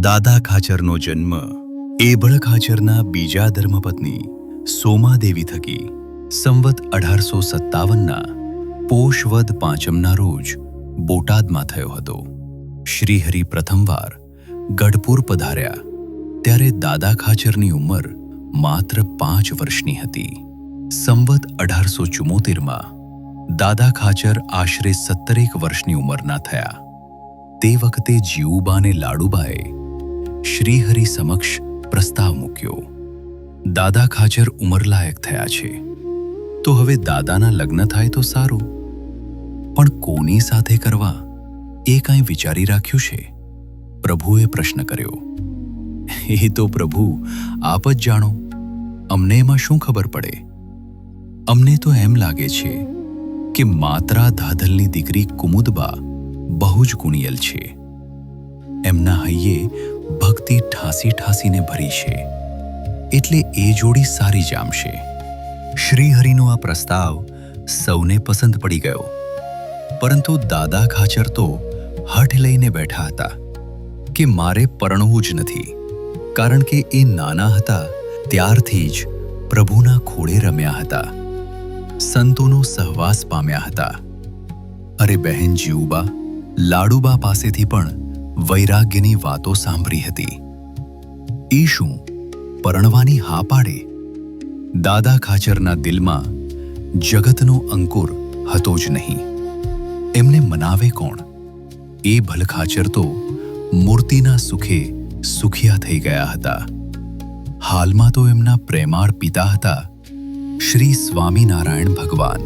દાદા ખાચરનો જન્મ એભળ ખાચરના બીજા ધર્મપત્ની સોમાદેવી થકી સંવત 1857ના પોષ વદ 5મના રોજ બોટાદમાં થયો હતો. શ્રીહરિ પ્રથમવાર ગઢપુર પધાર્યા ત્યારે દાદા ખાચરની ઉંમર માત્ર 5 વર્ષની હતી. સંવત 1874માં દાદા ખાચર આશરે 17 વર્ષની ઉંમરના થયા. તે વખતે જીવુબા અને લાડુબાએ શ્રીહરિ સમક્ષ પ્રસ્તાવ મૂક્યો. દાદા ખાચર ઉંમરલાયક થયા છે તો હવે દાદાના લગ્ન થાય તો સારું, પણ કોની સાથે કરવા એ કાંઈ વિચારી રાખ્યું છે? પ્રભુએ પ્રશ્ન કર્યો. એ તો પ્રભુ આપ જ જાણો, અમને એમાં શું ખબર પડે? અમને તો એમ લાગે છે કે માત્રા ધાધલની દીકરી કુમુદબા બહુ જ ગુણિયલ છે. એમના હૈયે ભક્તિ ઠાંસી ઠાંસીને ભરી છે, એટલે એ જોડી સારી જામશે. શ્રીહરિનો આ પ્રસ્તાવ સૌને પસંદ પડી ગયો, પરંતુ દાદા ખાચર તો હઠ લઈને બેઠા હતા કે મારે પરણવું જ નથી, કારણ કે એ નાના હતા ત્યારથી જ પ્રભુના ખોળે રમ્યા હતા, સંતોનો સહવાસ પામ્યા હતા. અરે બહેન જીવુબા, લાડુબા પાસેથી પણ વૈરાગ્યની વાતો સાંભળી હતી. એ શું પરણવાની હા પાડે? દાદા ખાચરના દિલમાં જગતનો અંકુર હતો જ નહીં. એમને મનાવે કોણ? એ ભલખાચર તો મૂર્તિના સુખે સુખિયા થઈ ગયા હતા. હાલમાં તો એમના પ્રેમાળ પિતા હતા શ્રી સ્વામિનારાયણ ભગવાન.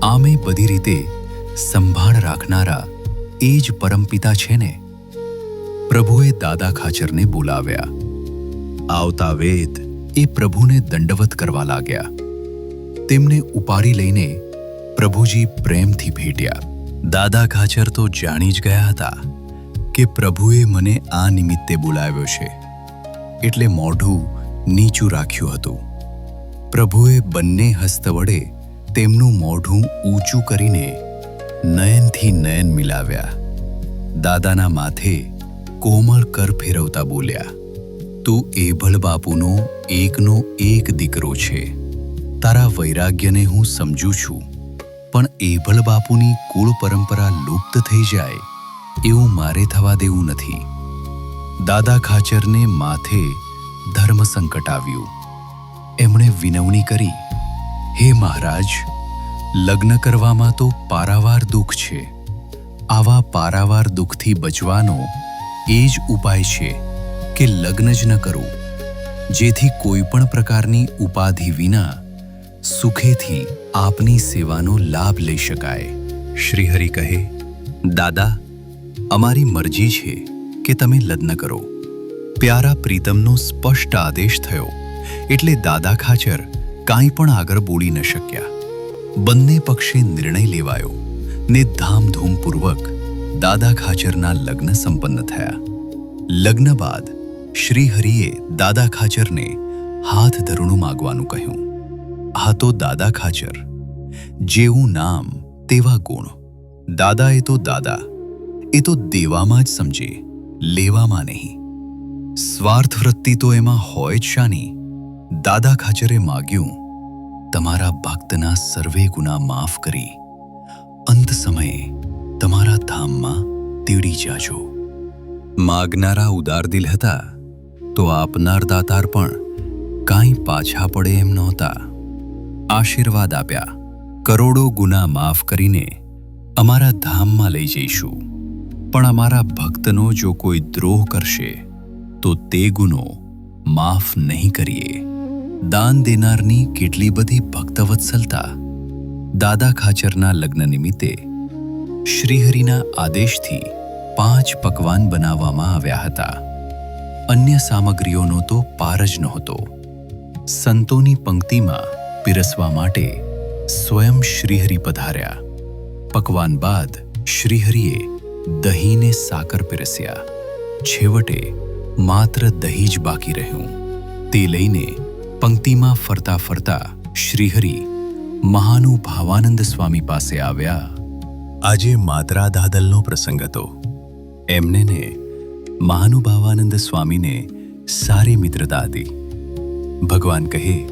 આમે બધી રીતે સંભાળ રાખનારા એ જ પરમપિતા છે ને. પ્રભુએ દાદા ખાચરને બોલાવ્યા. આવતા વેત એ પ્રભુને દંડવત કરવા લાગ્યા. તેમને ઉપાડી લઈને પ્રભુજી પ્રેમથી ભેટ્યા. દાદા ખાચર તો જાણી જ ગયા હતા કે પ્રભુએ મને આ નિમિત્તે બોલાવ્યો છે, એટલે મોઢું નીચું રાખ્યું હતું. પ્રભુએ બંને હસ્ત વડે તેમનું મોઢું ઊંચું કરીને નયનથી નયન મિલાવ્યા. દાદાના માથે કોમળ કર ફેરવતા બોલ્યા, તું એભળ બાપુનો એકનો એક દીકરો છે. તારા વૈરાગ્યને હું સમજું છું, પણ એભળ બાપુની કુળ પરંપરા લુપ્ત થઈ જાય એવું મારે થવા દેવું નથી. દાદા ખાચરને માથે ધર્મ સંકટ આવ્યું. એમણે વિનવણી કરી, હે મહારાજ, લગ્ન કરવામાં તો પારાવાર દુઃખ છે. આવા પારાવાર દુઃખથી બચવાનો એ જ ઉપાય છે કે લગ્ન જ ન કરવું, જેથી કોઈ પણ પ્રકારની ઉપાધિ વિના સુખેથી આપની સેવાનો લાભ લઈ શકાય. શ્રીહરિ કહે, દાદા, અમારી મરજી છે કે તમે લગ્ન કરો. પ્યારા પ્રીતમનો સ્પષ્ટ આદેશ થયો એટલે દાદા ખાચર કાંઈ પણ આગળ બોલી ન શક્યા. બંને પક્ષે નિર્ણય લેવાયો ને ધામધૂમપૂર્વક દાદા ખાચરના લગ્ન સંપન્ન થયા. લગ્ન બાદ શ્રીહરિએ દાદા ખાચરને હાથ ધરણું માગવાનું કહ્યું. આ તો દાદા ખાચર, જેવું નામ તેવા ગુણ. દાદા એ તો દાદા, એ તો દેવામાં જ સમજે, લેવામાં નહીં. સ્વાર્થ વૃત્તિ તો એમાં હોય જ શાની. દાદા ખાચરે માગ્યું, તમારા ભક્તના સર્વે ગુના માફ કરી અંત સમયે તમારા ધામમાં તેડી જાજો. માગનારા ઉદાર દિલ હતા તો આપનાર દાતાર પણ કાંઈ પાછા પડે એમ નહોતા. આશીર્વાદ આપ્યા, કરોડો ગુના માફ કરીને અમારા ધામમાં લઈ જઈશું, પણ અમારા ભક્તનો જો કોઈ દ્રોહ કરશે તો તે ગુનો માફ નહીં કરીએ. દાન દેનારની કેટલી બધી ભક્તવત્સલતા. દાદા ખાચરના લગ્ન નિમિત્તે શ્રીહરિના આદેશથી 5 પકવાન બનાવવામાં આવ્યા હતા. અન્ય સામગ્રીઓનો તો પાર જ નહોતો. સંતોની પંક્તિમાં પીરસવા માટે સ્વયં શ્રીહરિ પધાર્યા. પકવાન બાદ શ્રીહરિએ દહીંને સાકર પીરસ્યા. છેવટે માત્ર દહીં જ બાકી રહ્યું. તે લઈને પંક્તિમાં ફરતા ફરતા શ્રીહરિ મહાનુભાવાનંદ સ્વામી પાસે આવ્યા. આજે માત્રા દાદલનો પ્રસંગ હતો. એમને ને મહાનુભાવાનંદ સ્વામીને સારી મિત્રતા હતી. ભગવાન કહે,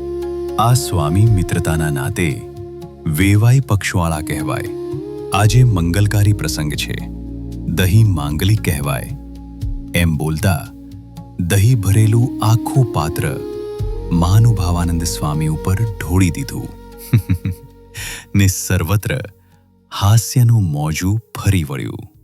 આ સ્વામી મિત્રતાના નાતે વેવાઈ પક્ષવાળા કહેવાય. આજે મંગલકારી પ્રસંગ છે, દહીં માંગલિક કહેવાય. એમ બોલતા દહીં ભરેલું આખું પાત્ર મહાનુભાવાનંદ સ્વામી ઉપર ઢોળી દીધું ને સર્વત્ર હાસ્યનું મોજું ફરી વળ્યું.